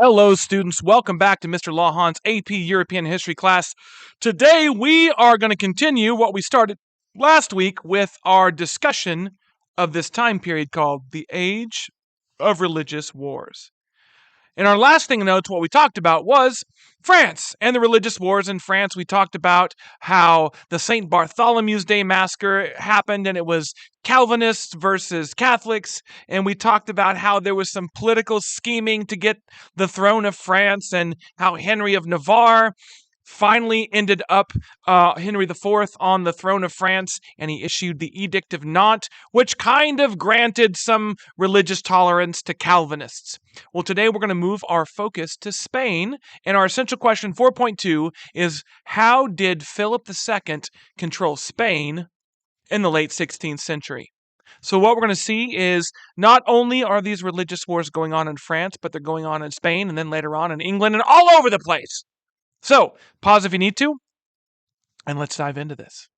Hello, students. Welcome back to Mr. Lawhon's AP European History class. Today, we are going to continue what we started last week with our discussion of this time period called the Age of Religious Wars. In our last thing notes, what we talked about was France and the religious wars in France. We talked about how the St. Bartholomew's Day massacre happened and it was Calvinists versus Catholics. And we talked about how there was some political scheming to get the throne of France and how Henry of Navarre finally ended up Henry IV on the throne of France, and he issued the Edict of Nantes, which kind of granted some religious tolerance to Calvinists. Well, today we're going to move our focus to Spain, and our essential question 4.2 is, how did Philip II control Spain in the late 16th century? So what we're going to see is not only are these religious wars going on in France, but they're going on in Spain, and then later on in England, and all over the place. So, pause if you need to, and let's dive into this.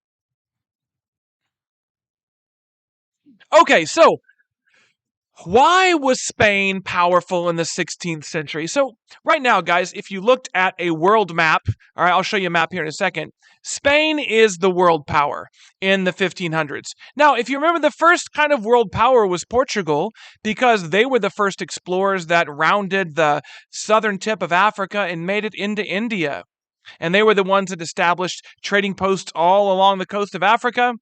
Okay, so why was Spain powerful in the 16th century? So, right now, guys, if you looked at a world map, all right, I'll show you a map here in a second. Spain is the world power in the 1500s. Now, if you remember, the first kind of world power was Portugal because they were the first explorers that rounded the southern tip of Africa and made it into India. And they were the ones that established trading posts all along the coast of Africa.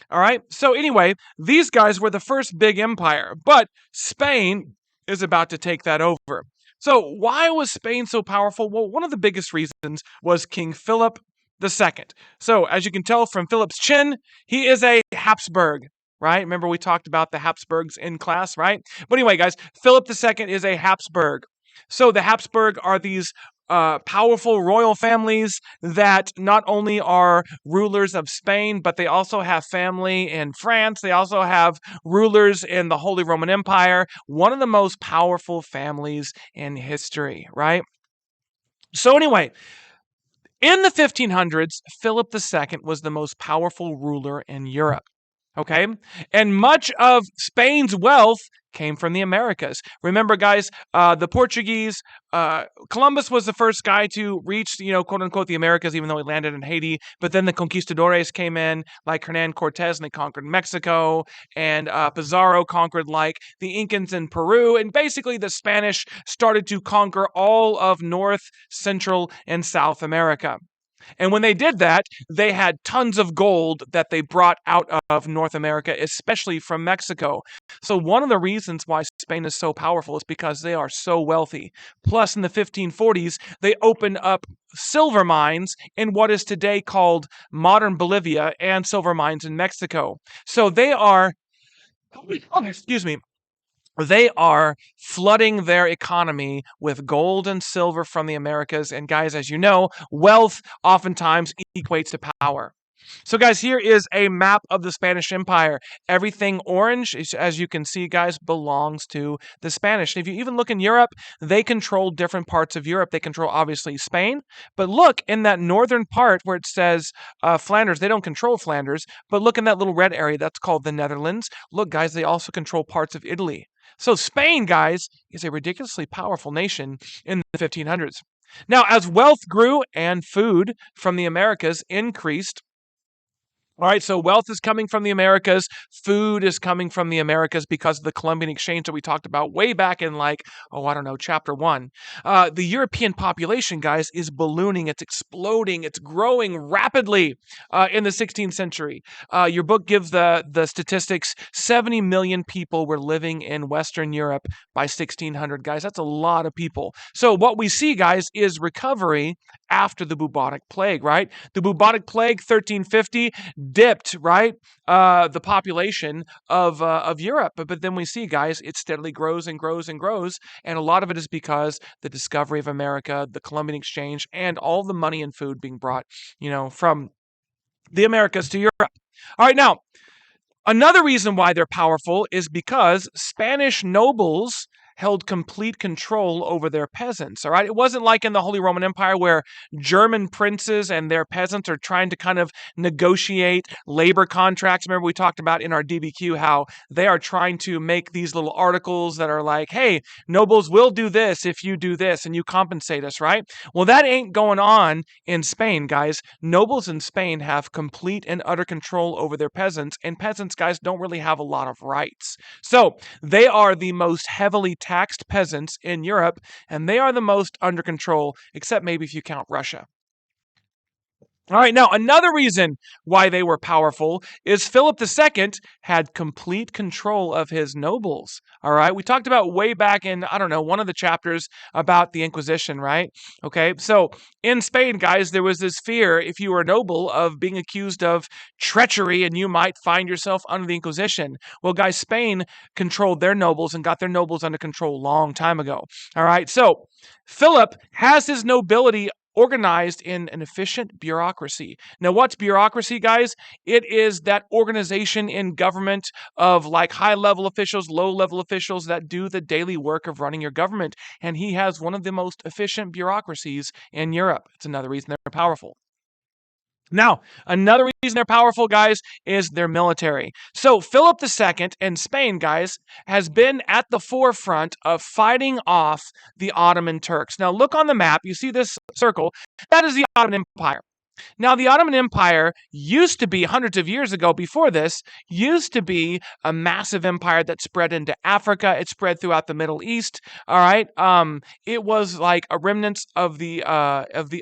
All right. So anyway, these guys were the first big empire, but Spain is about to take that over. So why was Spain so powerful? Well, one of the biggest reasons was King Philip II. So as you can tell from Philip's chin, he is a Habsburg, right? Remember we talked about the Habsburgs in class, right? But anyway, guys, Philip II is a Habsburg. So the Habsburg are these powerful royal families that not only are rulers of Spain, but they also have family in France. They also have rulers in the Holy Roman Empire, one of the most powerful families in history, right? So anyway, in the 1500s, Philip II was the most powerful ruler in Europe. Okay? And much of Spain's wealth came from the Americas. Remember, guys, the Portuguese, Columbus was the first guy to reach, quote unquote, the Americas, even though he landed in Haiti. But then the conquistadores came in, like Hernan Cortez, and they conquered Mexico. And Pizarro conquered, like, the Incans in Peru. And basically, the Spanish started to conquer all of North, Central, and South America. And when they did that, they had tons of gold that they brought out of North America, especially from Mexico. So one of the reasons why Spain is so powerful is because they are so wealthy. Plus, in the 1540s, they opened up silver mines in what is today called modern Bolivia and silver mines in Mexico. So they are, excuse me, they are flooding their economy with gold and silver from the Americas. And guys, as you know, wealth oftentimes equates to power. So guys, here is a map of the Spanish Empire. Everything orange, as you can see, guys, belongs to the Spanish. And if you even look in Europe, they control different parts of Europe. They control, obviously, Spain. But look, in that northern part where it says Flanders, they don't control Flanders. But look in that little red area, that's called the Netherlands. Look, guys, they also control parts of Italy. So Spain, guys, is a ridiculously powerful nation in the 1500s. Now, as wealth grew and food from the Americas increased, all right, so wealth is coming from the Americas. Food is coming from the Americas because of the Columbian Exchange that we talked about way back in, chapter 1. The European population, guys, is ballooning. It's exploding. It's growing rapidly in the 16th century. Your book gives the statistics. 70 million people were living in Western Europe by 1600, guys. That's a lot of people. So what we see, guys, is recovery after the bubonic plague, right? The bubonic plague, 1350, dipped, right, the population of Europe. But then we see, guys, it steadily grows and grows and grows. And a lot of it is because the discovery of America, the Columbian Exchange, and all the money and food being brought, from the Americas to Europe. All right, now, another reason why they're powerful is because Spanish nobles held complete control over their peasants, all right? It wasn't like in the Holy Roman Empire where German princes and their peasants are trying to kind of negotiate labor contracts. Remember, we talked about in our DBQ how they are trying to make these little articles that are like, hey, nobles will do this if you do this and you compensate us, right? Well, that ain't going on in Spain, guys. Nobles in Spain have complete and utter control over their peasants, and peasants, guys, don't really have a lot of rights. So they are the most heavily taxed peasants in Europe, and they are the most under control, except maybe if you count Russia. All right, now another reason why they were powerful is Philip II had complete control of his nobles. All right, we talked about way back in, I don't know, one of the chapters about the Inquisition, right? Okay, so in Spain, guys, there was this fear if you were a noble of being accused of treachery and you might find yourself under the Inquisition. Well, guys, Spain controlled their nobles and got their nobles under control a long time ago. All right, so Philip has his nobility organized in an efficient bureaucracy. Now, what's bureaucracy, guys? It is that organization in government of like high-level officials, low-level officials that do the daily work of running your government. And he has one of the most efficient bureaucracies in Europe. It's another reason they're powerful. Now, another reason they're powerful, guys, is their military. So Philip II in Spain, guys, has been at the forefront of fighting off the Ottoman Turks. Now, look on the map. You see this circle. That is the Ottoman Empire. Now, the Ottoman Empire used to be, hundreds of years ago before this, used to be a massive empire that spread into Africa. It spread throughout the Middle East. All right. It was like a remnant of the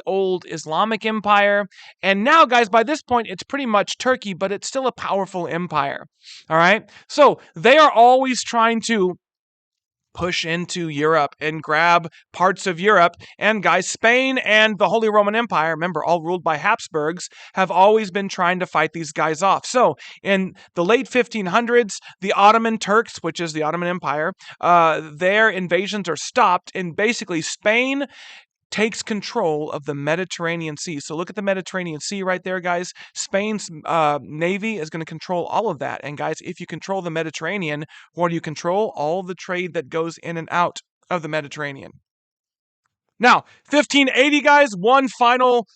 old Islamic empire. And now, guys, by this point, it's pretty much Turkey, but it's still a powerful empire. All right. So they are always trying to push into Europe and grab parts of Europe. And guys, Spain and the Holy Roman Empire, remember, all ruled by Habsburgs, have always been trying to fight these guys off. So in the late 1500s, the Ottoman Turks, which is the Ottoman Empire, their invasions are stopped, and basically Spain takes control of the Mediterranean Sea. So look at the Mediterranean Sea right there, guys. Spain's navy is going to control all of that. And guys, if you control the Mediterranean, what do you control? All the trade that goes in and out of the Mediterranean. Now, 1580, guys, one final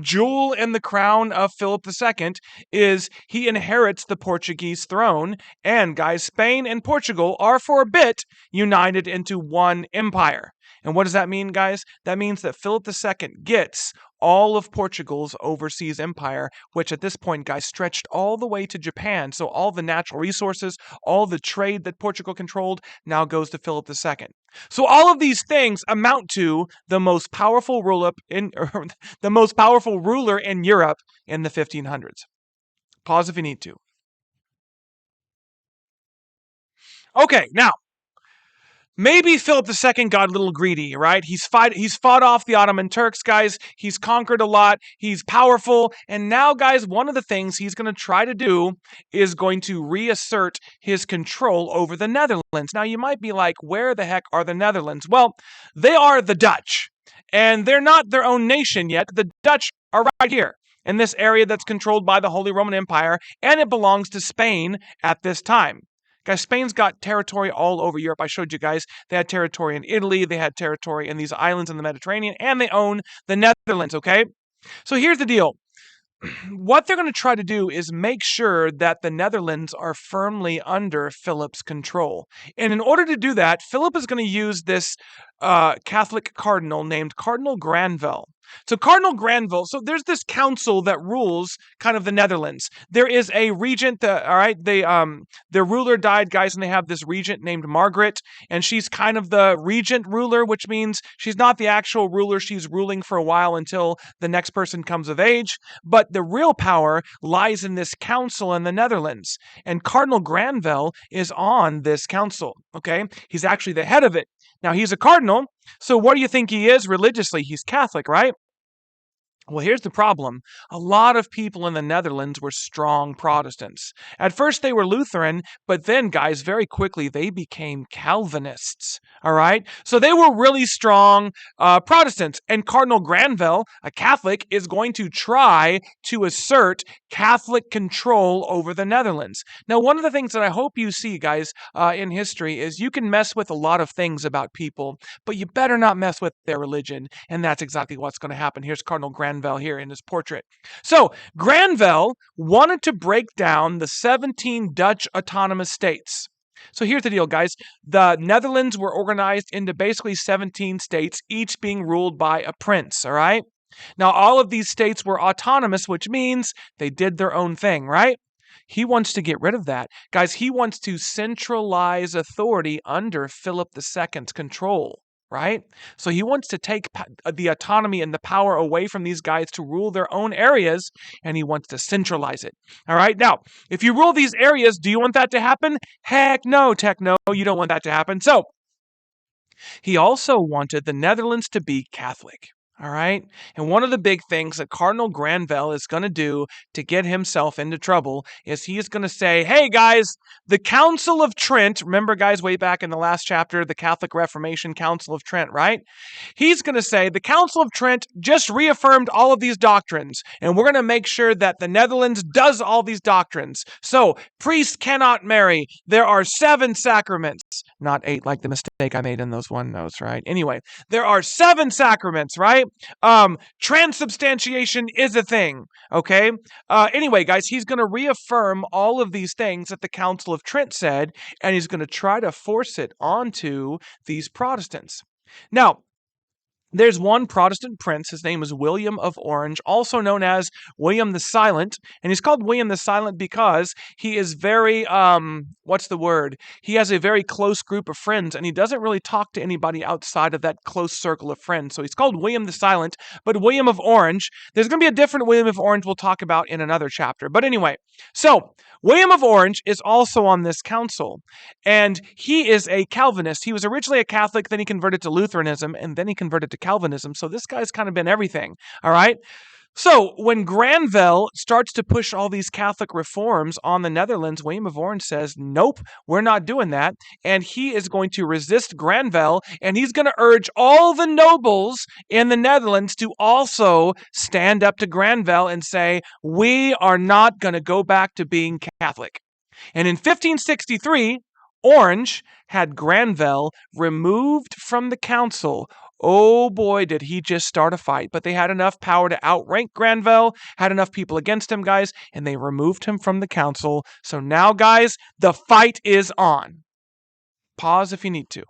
jewel in the crown of Philip II is he inherits the Portuguese throne. And guys, Spain and Portugal are for a bit united into one empire. And what does that mean, guys? That means that Philip II gets all of Portugal's overseas empire, which at this point, guys, stretched all the way to Japan. So all the natural resources, all the trade that Portugal controlled now goes to Philip II. So all of these things amount to the most powerful ruler in Europe in the 1500s. Pause if you need to. Okay, now, maybe Philip II got a little greedy, right? He's fought off the Ottoman Turks, guys. He's conquered a lot. He's powerful. And now, guys, one of the things he's going to try to do is going to reassert his control over the Netherlands. Now, you might be like, where the heck are the Netherlands? Well, they are the Dutch. And they're not their own nation yet. The Dutch are right here in this area that's controlled by the Holy Roman Empire, and it belongs to Spain at this time. Guys, Spain's got territory all over Europe. I showed you guys they had territory in Italy, they had territory in these islands in the Mediterranean, and they own the Netherlands, okay? So here's the deal. What they're going to try to do is make sure that the Netherlands are firmly under Philip's control. And in order to do that, Philip is going to use this Catholic cardinal named Cardinal Granvelle. So Cardinal Granville, so there's this council that rules kind of the Netherlands. There is a regent, all right, their ruler died, guys, and they have this regent named Margaret, and she's kind of the regent ruler, which means she's not the actual ruler. She's ruling for a while until the next person comes of age. But the real power lies in this council in the Netherlands, and Cardinal Granvelle is on this council, okay? He's actually the head of it. Now, he's a cardinal, so what do you think he is religiously? He's Catholic, right? Well, here's the problem. A lot of people in the Netherlands were strong Protestants. At first, they were Lutheran, but then, guys, very quickly, they became Calvinists, all right? So they were really strong Protestants. And Cardinal Granvelle, a Catholic, is going to try to assert Catholic control over the Netherlands. Now, one of the things that I hope you see, guys, in history is you can mess with a lot of things about people, but you better not mess with their religion. And that's exactly what's going to happen. Here's Cardinal Granvelle here in his portrait. So, Granvelle wanted to break down the 17 Dutch autonomous states. So here's the deal, guys. The Netherlands were organized into basically 17 states, each being ruled by a prince, all right? Now, all of these states were autonomous, which means they did their own thing, right? He wants to get rid of that. Guys, he wants to centralize authority under Philip II's control, right? So he wants to take the autonomy and the power away from these guys to rule their own areas, and he wants to centralize it. All right? Now, if you rule these areas, do you want that to happen? Heck no, techno, you don't want that to happen. So he also wanted the Netherlands to be Catholic. All right. And one of the big things that Cardinal Granvelle is going to do to get himself into trouble is he is going to say, hey, guys, the Council of Trent, remember, guys, way back in the last chapter, the Catholic Reformation Council of Trent, right? He's going to say the Council of Trent just reaffirmed all of these doctrines, and we're going to make sure that the Netherlands does all these doctrines. So priests cannot marry. There are 7 sacraments, not 8 like the mistake I made in those one notes, right? Anyway, there are 7 sacraments, right? Transubstantiation is a thing, okay? Anyway, guys, he's going to reaffirm all of these things that the Council of Trent said, and he's going to try to force it onto these Protestants. Now, there's one Protestant prince. His name is William of Orange, also known as William the Silent. And he's called William the Silent because he is very, what's the word? He has a very close group of friends, and he doesn't really talk to anybody outside of that close circle of friends. So he's called William the Silent. But William of Orange, there's going to be a different William of Orange we'll talk about in another chapter. But anyway, so William of Orange is also on this council, and he is a Calvinist. He was originally a Catholic, then he converted to Lutheranism, and then he converted to Calvinism. So this guy's kind of been everything, all right? So when Granvelle starts to push all these Catholic reforms on the Netherlands, William of Orange says, nope, we're not doing that. And he is going to resist Granvelle, and he's going to urge all the nobles in the Netherlands to also stand up to Granvelle and say, we are not going to go back to being Catholic. And in 1563, Orange had Granvelle removed from the council. Oh boy, did he just start a fight. But they had enough power to outrank Granvelle, had enough people against him, guys, and they removed him from the council. So now, guys, the fight is on. Pause if you need to.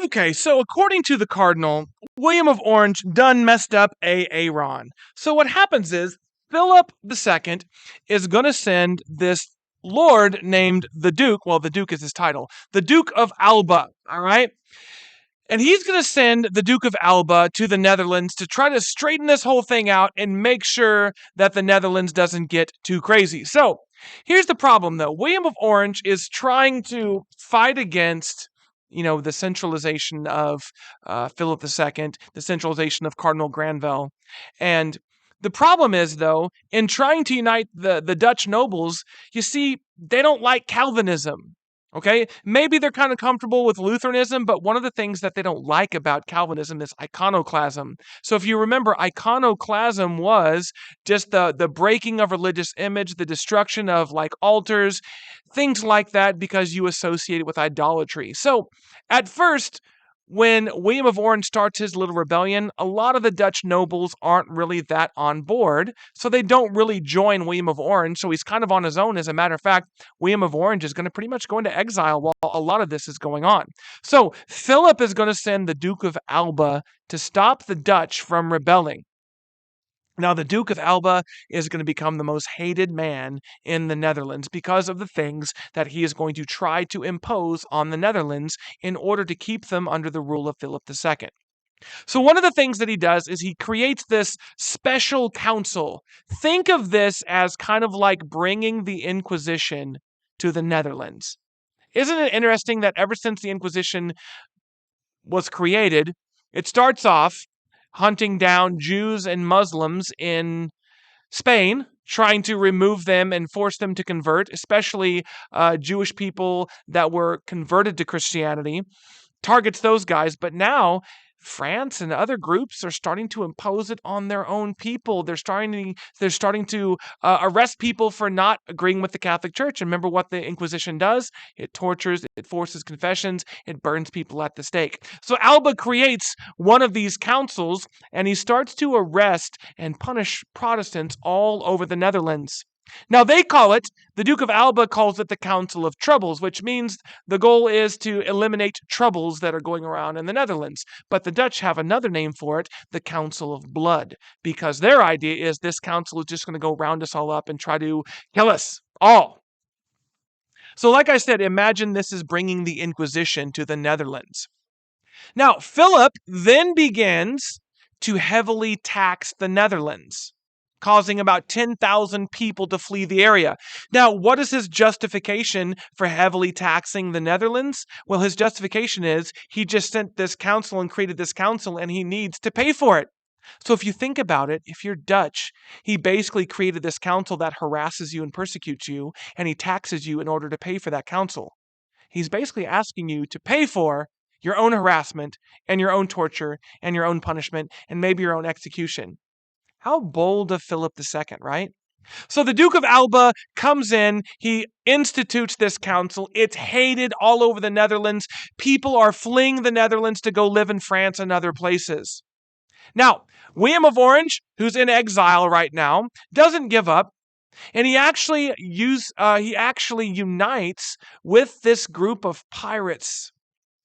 Okay, so according to the Cardinal, William of Orange done messed up Aaron. So what happens is Philip II is going to send this lord named the Duke, well, the Duke is his title, the Duke of Alba, all right? And he's going to send the Duke of Alba to the Netherlands to try to straighten this whole thing out and make sure that the Netherlands doesn't get too crazy. So here's the problem, though. William of Orange is trying to fight against, the centralization of Philip II, the centralization of Cardinal Granvelle. And the problem is, though, in trying to unite the Dutch nobles, you see, they don't like Calvinism. Okay, maybe they're kind of comfortable with Lutheranism, but one of the things that they don't like about Calvinism is iconoclasm. So if you remember, iconoclasm was just the breaking of religious image, the destruction of like altars, things like that, because you associate it with idolatry. So at first, when William of Orange starts his little rebellion, a lot of the Dutch nobles aren't really that on board, so they don't really join William of Orange, so he's kind of on his own. As a matter of fact, William of Orange is going to pretty much go into exile while a lot of this is going on. So Philip is going to send the Duke of Alba to stop the Dutch from rebelling. Now, the Duke of Alba is going to become the most hated man in the Netherlands because of the things that he is going to try to impose on the Netherlands in order to keep them under the rule of Philip II. So one of the things that he does is he creates this special council. Think of this as kind of like bringing the Inquisition to the Netherlands. Isn't it interesting that ever since the Inquisition was created, it starts off hunting down Jews and Muslims in Spain, trying to remove them and force them to convert, especially Jewish people that were converted to Christianity, targets those guys. But now France and other groups are starting to impose it on their own people. They're starting to arrest people for not agreeing with the Catholic Church. And remember what the Inquisition does? It tortures, it forces confessions, it burns people at the stake. So Alba creates one of these councils, and he starts to arrest and punish Protestants all over the Netherlands. Now the Duke of Alba calls it the Council of Troubles, which means the goal is to eliminate troubles that are going around in the Netherlands. But the Dutch have another name for it, the Council of Blood, because their idea is this council is just going to go round us all up and try to kill us all. So like I said, imagine this is bringing the Inquisition to the Netherlands. Now, Philip then begins to heavily tax the Netherlands, causing about 10,000 people to flee the area. Now, what is his justification for heavily taxing the Netherlands? Well, his justification is he just sent this council and created this council, and he needs to pay for it. So if you think about it, if you're Dutch, he basically created this council that harasses you and persecutes you, and he taxes you in order to pay for that council. He's basically asking you to pay for your own harassment and your own torture and your own punishment and maybe your own execution. How bold of Philip II, right? So the Duke of Alba comes in, he institutes this council. It's hated all over the Netherlands. People are fleeing the Netherlands to go live in France and other places. Now, William of Orange, who's in exile right now, doesn't give up, and he actually unites with this group of pirates.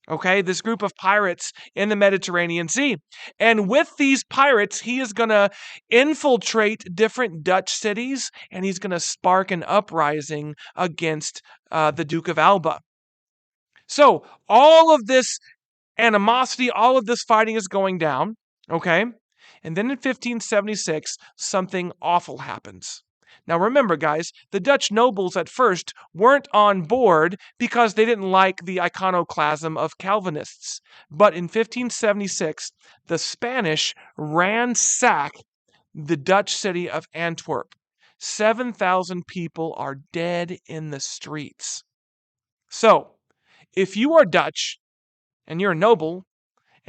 Okay, this group of pirates in the Mediterranean Sea. And with these pirates, he is going to infiltrate different Dutch cities, and he's going to spark an uprising against the Duke of Alba. So all of this animosity, all of this fighting is going down, okay? And then in 1576, something awful happens. Now remember, guys, the Dutch nobles at first weren't on board because they didn't like the iconoclasm of Calvinists. But in 1576, the Spanish ransack the Dutch city of Antwerp. 7,000 people are dead in the streets. So, if you are Dutch and you're a noble,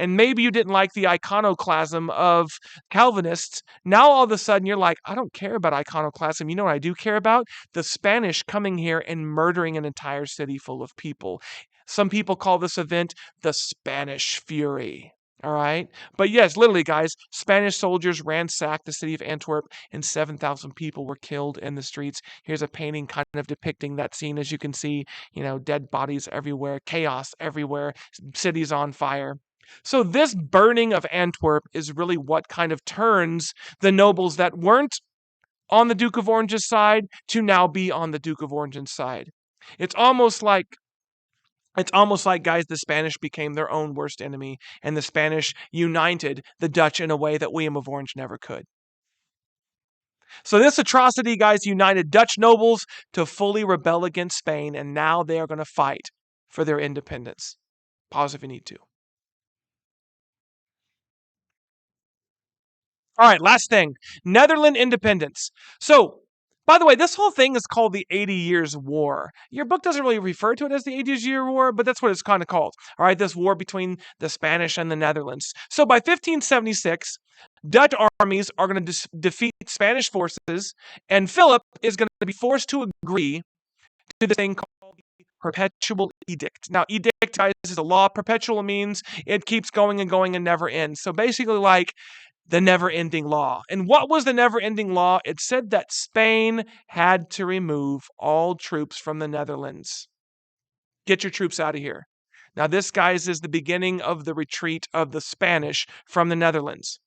and maybe you didn't like the iconoclasm of Calvinists, now all of a sudden you're like, I don't care about iconoclasm. You know what I do care about? The Spanish coming here and murdering an entire city full of people. Some people call this event the Spanish Fury. All right. But yes, literally, guys, Spanish soldiers ransacked the city of Antwerp and 7,000 people were killed in the streets. Here's a painting kind of depicting that scene. As you can see, dead bodies everywhere, chaos everywhere, cities on fire. So this burning of Antwerp is really what kind of turns the nobles that weren't on the Duke of Orange's side to now be on the Duke of Orange's side. It's almost like, guys, the Spanish became their own worst enemy, and the Spanish united the Dutch in a way that William of Orange never could. So this atrocity, guys, united Dutch nobles to fully rebel against Spain, and now they are going to fight for their independence. Pause if you need to. All right, last thing, Netherlands independence. So, by the way, this whole thing is called the 80 Years' War. Your book doesn't really refer to it as the 80 Years' War, but that's what it's kind of called. All right, this war between the Spanish and the Netherlands. So by 1576, Dutch armies are going to defeat Spanish forces, and Philip is going to be forced to agree to this thing called the Perpetual Edict. Now, edict, guys, is a law. Perpetual means it keeps going and never ends. So basically, like the never-ending law. And what was the never-ending law? It said that Spain had to remove all troops from the Netherlands. Get your troops out of here. Now, this, guys, is the beginning of the retreat of the Spanish from the Netherlands.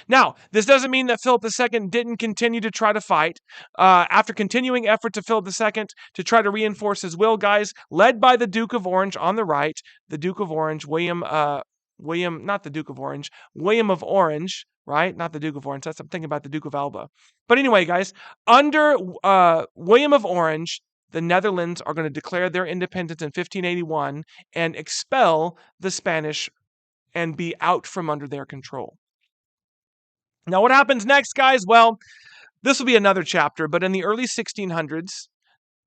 Now, this doesn't mean that Philip II didn't continue to try to fight. After continuing efforts of Philip II to try to reinforce his will, guys, led by the Duke of Orange on the right, the Duke of Orange, William of Orange, right? Not the Duke of Orange. I'm thinking about the Duke of Alba. But anyway, guys, under William of Orange, the Netherlands are going to declare their independence in 1581 and expel the Spanish and be out from under their control. Now, what happens next, guys? Well, this will be another chapter, but in the early 1600s,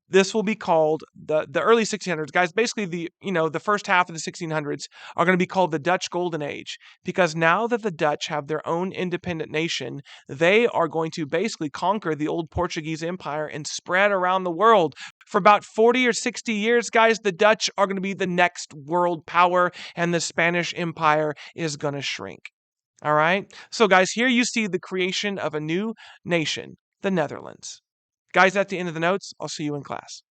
this will be called the early 1600s, guys. Basically, the first half of the 1600s are going to be called the Dutch Golden Age, because now that the Dutch have their own independent nation, they are going to basically conquer the old Portuguese Empire and spread around the world. For about 40 or 60 years, guys, the Dutch are going to be the next world power, and the Spanish Empire is going to shrink. All right? So, guys, here you see the creation of a new nation, the Netherlands. Guys, at the end of the notes, I'll see you in class.